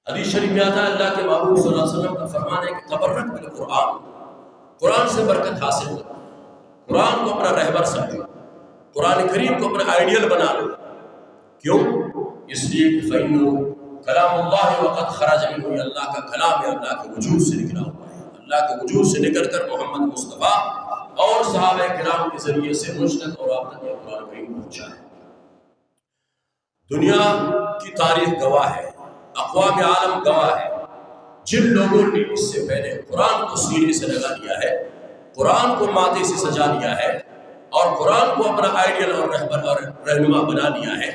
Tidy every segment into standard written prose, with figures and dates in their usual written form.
حدیث شریف میں آتا ہے اللہ کے محبوب صلی اللہ علیہ وسلم کا فرمان ہے کہ تبرک بالقرآن، قرآن سے برکت حاصل کرو، قرآن کو اپنا رہبر سمجھو، قرآن کریم کو اپنا آئیڈیل بنا لو۔ کیوں؟ اس لیے کہ فَإِنَّهُ کلام اللہ وقت خرج منہ، یہ اللہ کا کلام ہے، اللہ کے وجود سے نکلا ہوا ہے، اللہ کے وجود سے نکل کر محمد مصطفیٰ اور صحابہ کرام کے ذریعے سے مجھ تک اور آپ تک یہ قرآن کریم پہنچا ہے۔ دنیا کی تاریخ گواہ ہے، اقوام عالم گواہ ہے، جن لوگوں نے اس سے پہلے قرآن کو سینے سے لگا لیا ہے، قرآن کو ماتھے سے سجا لیا ہے اور قرآن کو اپنا آئیڈیل اور رہبر اور رہنما بنا لیا ہے،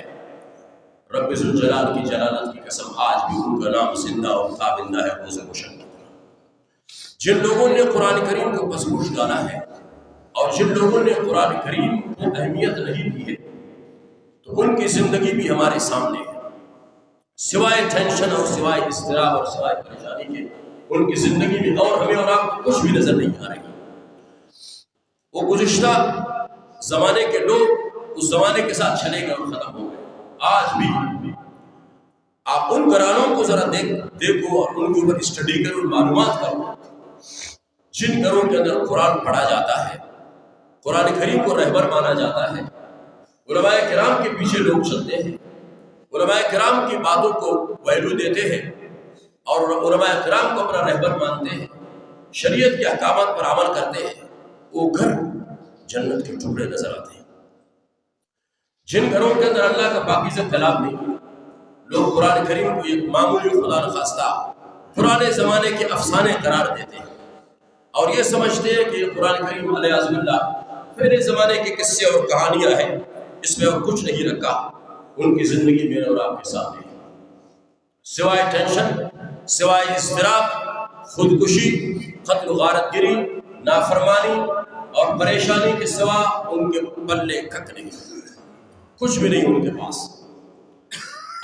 رب ذوالجلال کی جلالت کی قسم آج بھی ان کا نام زندہ اور تابندہ ہے روز مشرق۔ جن لوگوں نے قرآن کریم کو پسپوش ڈالا ہے اور جن لوگوں نے قرآن کریم کو اہمیت نہیں دی ہے، تو ان کی زندگی بھی ہمارے سامنے ہے، سوائے ٹینشن اور سوائے اضطراب اور سوائے پریشانی کے ان کی زندگی میں اور ہمیں اور آپ کو کچھ بھی نظر نہیں آ رہی۔ وہ گزشتہ زمانے کے لوگ اس زمانے کے ساتھ چلے گئے اور ختم ہو گئے۔ آج بھی آپ ان گھرانوں کو ذرا دیکھو اور ان کے اوپر اسٹڈی کرو، معلومات کرو، جن گھروں کے اندر قرآن پڑھا جاتا ہے، قرآن کریم کو رہبر مانا جاتا ہے، علماء کرام کے پیچھے لوگ چلتے ہیں، علماء کرام کی باتوں کو ویلیو دیتے ہیں اور علماء کرام کو اپنا رہبر مانتے ہیں، شریعت کے احکامات پر عمل کرتے ہیں، وہ گھر جنت کے ٹکڑے نظر آتے ہیں۔ جن گھروں کے اندر اللہ کا پاکیزہ کلام نہیں ہے، لوگ قرآن کریم کو ایک معمولی خدا نخواستہ پرانے زمانے کے افسانے قرار دیتے ہیں اور یہ سمجھتے ہیں کہ یہ قرآن کریم علیہ اللہ پہلے زمانے کے قصے اور کہانیاں ہیں، اس میں اور کچھ نہیں رکھا۔ ان کی زندگی میرے اور آپ کے سامنے ہے، سوائے ٹینشن، سوائے اضطراب، خودکشی، قتل و غارت گری، نافرمانی اور پریشانی کے سوا ان کے پلے کک نہیں، کچھ بھی نہیں ان کے پاس۔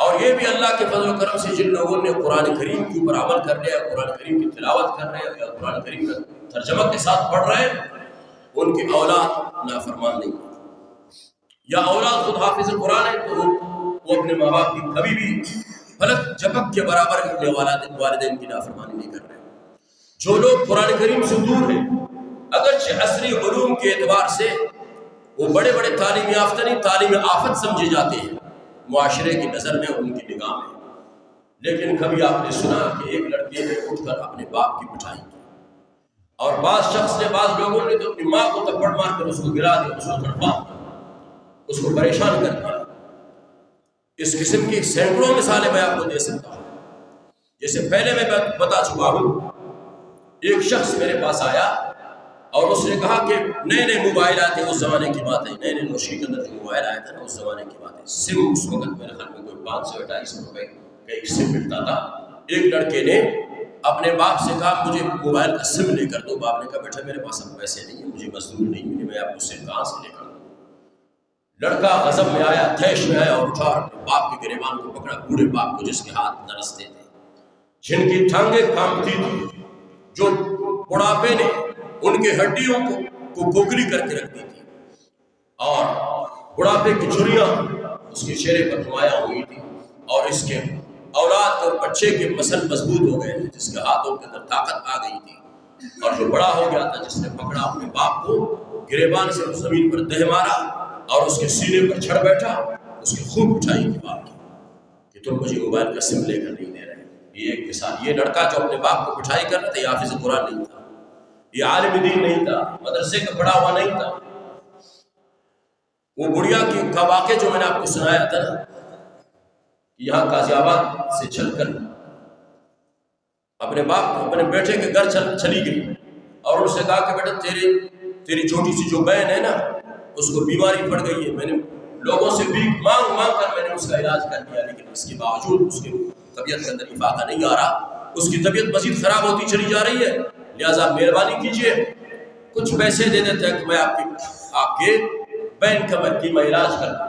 اور یہ بھی اللہ کے فضل و کرم سے جن لوگوں نے قرآن کریم کے اوپر عمل کر لیا، قرآن کریم کی تلاوت کر رہے ہیں یا قرآن کریم کا ترجمہ کے ساتھ پڑھ رہے ہیں، ان کی اولاد نافرمان نہیں، یا اولاد خود حافظ قرآن ہے تو وہ اپنے ماں باپ کی کبھی بھی پلک جھپک کے برابر اپنے والدین کی نافرمانی نہیں کر رہے۔ جو لوگ قرآن کریم سے دور ہیں، اگرچہ عصری علوم کے اعتبار سے وہ بڑے بڑے تعلیم یافتہ نہیں، تعلیم آفت سمجھے جاتے ہیں معاشرے کی نظر میں، ان کی نگاہ میں، لیکن کبھی آپ نے سنا کہ ایک لڑکے نے اٹھ کر اپنے باپ کی پٹائی کی؟ اور بعض شخص نے، بعض لوگوں نے تو اپنی ماں کو تھپڑ مار کر اس کو گرا دیا، اس کو تڑپا، اس کو پریشان کر دیا۔ اس قسم کی سینکڑوں مثالیں میں آپ کو دے سکتا ہوں۔ جیسے پہلے میں بتا چکا ہوں، ایک شخص میرے پاس آیا اور اس نے کہا کہ نئے نئے موبائل آتے ہیں، اس زمانے کی بات ہے، نئے نئے نوشی کے اندر جو موبائل آیا تھا نا، اس زمانے کی بات ہے، سم اس وقت میرے خیال میں کوئی 528 روپے کا ایک سم ملتا تھا۔ ایک لڑکے نے اپنے باپ سے کہا مجھے موبائل کا سم لے کر دو۔ باپ نے کہا بیٹا میرے پاس اب پیسے نہیں ہیں، مجھے مزدور نہیں ملی، میں آپ کو سم کہاں سے لے کر دوں؟ لڑکا غضب میں آیا، تیش میں آیا اور اٹھا اور اپنے باپ کے گریبان کو پکڑا، بوڑھے باپ کو جس کے ہاتھ نرستے تھے، جن کی ٹانگیں کامتی تھی، جو بڑھاپے نے ان کے ہڈیوں کو کوکری کر کے رکھ دی تھی اور بڑھاپے کی جھریاں اس کے چہرے پر نمایاں ہوئی تھی، اور اس کے اولاد اور بچے کے مسل مضبوط ہو گئے تھے، جس کے ہاتھوں کے اندر طاقت آ گئی تھی، اور جو بڑا ہو گیا تھا، جس نے پکڑا اپنے باپ کو گریبان سے زمین پر دہ مارا اور اس کے سینے پر چڑھ بیٹھا، اس کی خوب اٹھائی کی بات کی کہ تم مجھے موبائل کا سم لے کر نہیں دے رہے۔ یہ ایک مثال، یہ لڑکا جو اپنے باپ کو پٹھائی کر رہا تھا، یہ حافظ قرآن نہیں تھا، یہ عالم دین نہیں تھا، مدرسے کا پڑھا ہوا نہیں تھا۔ وہ بڑھیا کا واقعہ جو میں نے آپ کو سنایا تھا نا، یہاں غازی آباد سے چل کر اپنے باپ کو اپنے بیٹے کے گھر چلی گئی اور ان سے کہا کہ بیٹا تیری چھوٹی سی جو بہن ہے نا، اس کو بیماری پڑ گئی ہے، میں نے لوگوں سے بھی مانگ کر میں نے اس کا علاج کر دیا، لیکن اس کے باوجود اس کی طبیعت کے اندر افاقہ نہیں آ رہا، اس کی طبیعت مزید خراب ہوتی چلی جا رہی ہے، لہٰذا مہربانی کیجیے کچھ پیسے دے دیتے ہیں کہ میں آپ کے بہن کا میں علاج کر دوں۔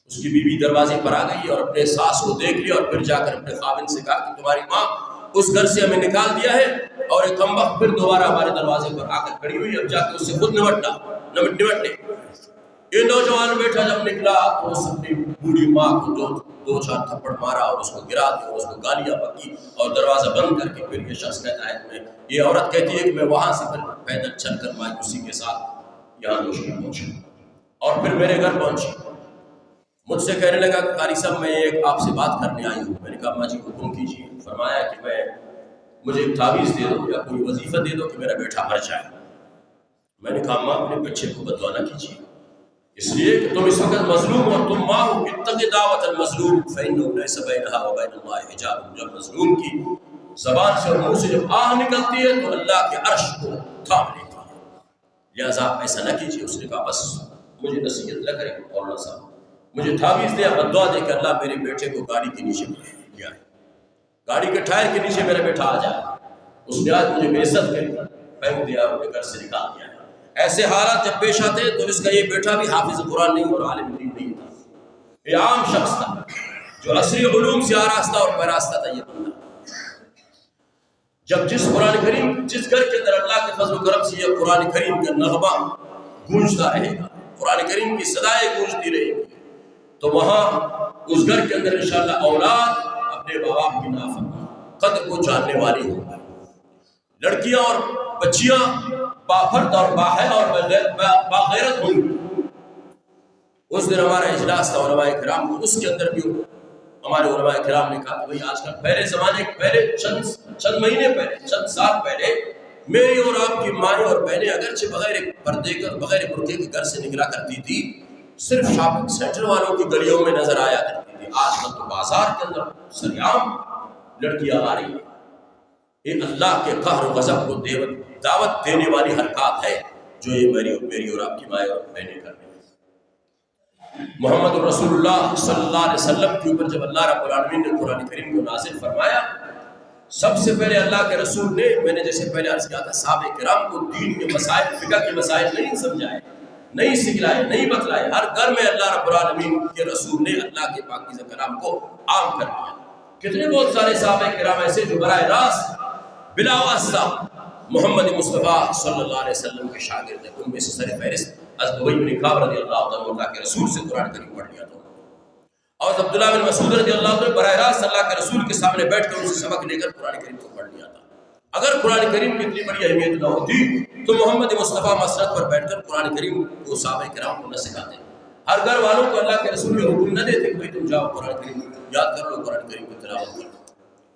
اس کی بیوی دروازے پر آ گئی اور اپنے ساس کو دیکھ لیا اور پھر جا کر اپنے خاوند سے کہا کہ تمہاری ماں اس گھر سے ہمیں نکال دیا ہے اور ایک کمبخت پھر دوبارہ ہمارے دروازے پر آ کر کھڑی ہوئی، اب جا کے اس سے خود نمٹ لے۔ یہ نوجوان بیٹا جب نکلا تو اس اپنی بوڑھی ماں کو دو چار تھپڑ مارا اور اس کو گرا دیا اور اس کو گالیاں بکی اور دروازہ بند کر کے پھر یہ شخص کہتا ہے میں یہ عورت کہتی ہے کہ میں وہاں سے پھر پیدل چل کر مایوسی کے ساتھ یہاں روشنی پہنچی اور پھر میرے گھر پہنچی. مجھ سے کہنے لگا کہ قاری صاحب میں ایک آپ سے بات کرنے آئی ہوں. میں نے کہا اماں جی حکم کیجیے. فرمایا کہ مجھے ایک تعویذ دے دو یا کوئی وظیفہ دے دو کہ میرا بیٹا مر جائے. میں نے کہا اماں اپنے بچے کو بددعا نہ کیجیے اس لیے کہ تم اس وقت مظلوم ہو اور تم ماں ہو. اتق دعوت المظلوم فإنه ليس بينها وبين الله حجاب. جب مظلوم کی زبان سے اور منہ سے جب آہ نکلتی ہے تو اللہ کے عرش کو تھام لیتی ہے. لہٰذا آپ ایسا نہ کیجیے. اس نے کہا بس مجھے نصیحت نہ کریں مولانا صاحب, مجھے تعویذ دیا بددعا دے کہ اللہ میرے بیٹے کو گاڑی کے نیچے لے آئے, گاڑی کے ٹائر کے نیچے میرا بیٹا آ جائے. اس نے آج مجھے بے عزت کری, پھینک دیا, اپنے گھر سے نکال دیا. ایسے حالات جب پیش آتے تو اس کا یہ بیٹا بھی حافظ قرآن نہیں اور عالم دین نہیں تھا, یہ عام شخص تھا جو عصری علوم سے آراستہ اور پیراستہ تھا. یہ بندہ جب جس قرآن کریم جس گھر کے اندر اللہ کے فضل و کرم سے یہ قرآن کریم کا نغمہ گونجتا رہے گا, قرآن کریم کی صدائیں گونجتی رہے گی, تو وہاں اس گھر کے اندر انشاءاللہ اولاد اپنے ماں باپ کی نافرمانی قدر کو جاننے والی ہوں گی. لڑکیاں اور بچیاں باپرد اور باحیا اور باغیرت ہوں گی. اس دن ہمارا اجلاس تھا علماء کرام کو, اس کے اندر بھی ہمارے علماء کرام نے کہا کہ بھئی آج کل پہلے زمانے پہلے چند مہینے پہلے چند سال پہلے میری اور آپ کی مائیں اور بہنیں اگرچہ بغیر پردے کر بغیر برقعے کے گھر سے نکلا کرتی تھی, صرف شاپنگ سینٹر والوں کی گلیوں میں نظر آیا کرتی تھی. آج کل تو بازار کے اندر سریعام لڑکیاں آ رہی ہیں. یہ اللہ کے قہر و غضب کو دعوت دینے والی حرکات ہے جو یہ میری اور آپ کی مائیں اور بہنیں کر رہی ہیں. محمد رسول اللہ صلی اللہ علیہ وسلم کے اوپر جب اللہ رب العالمین نے قرآن کریم کو نازل فرمایا, سب سے پہلے اللہ کے رسول نے, میں نے جیسے پہلے عرض کیا تھا, صحابہ کرام کو دین کے مسائل فقہ کے مسائل نہیں سمجھائے, نہیں سکھلائے, نہیں بتلائے. ہر گھر میں اللہ رب العالمین کے رسول نے اللہ کے پاکیزہ کلام کو عام کر دیا. کتنے بہت سارے صحابہ کرام ایسے جو براہ راست بلا واسطہ محمد مصطفیٰ صلی اللہ علیہ وسلم کے شاگرد ہیں. ان میں سے سر فہرست حضرت ابی بن کعب رضی اللہ عنہ کے رسول سے قرآن کریم پڑھ لیا تھا, اور عبداللہ بن مسعود رضی اللہ عنہ براہ راست اللہ کے رسول کے سامنے بیٹھ کر ان سے سبق لے کر قرآن کریم کو پڑھ لیا تھا. اگر قرآن کریم کی اتنی بڑی اہمیت نہ ہوتی تو محمد مصطفیٰ مسجد پر بیٹھ کر قرآن کریم کو صحابہ کرام کو نہ سکھاتے. ہر گھر والوں کو اللہ کے رسول کے حکم نہ دیتے کہ بھائی تم جاؤ قرآن کریم یاد کر لو, قرآن کریم کی تلاوت کرو.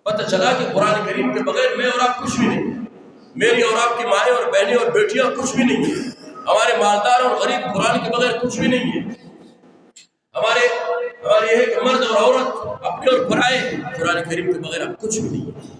پتہ چلا کہ قرآن کریم کے بغیر میں اور آپ کچھ بھی نہیں, میری اور آپ کی مائیں اور بہنیں اور بیٹیاں کچھ بھی نہیں ہیں, ہمارے مالدار اور غریب قرآن کے بغیر کچھ بھی نہیں ہے. ہمارے یہ ہے کہ مرد اور عورت اپنے اور پرائے قرآن کریم کے بغیر اب کچھ بھی نہیں ہے.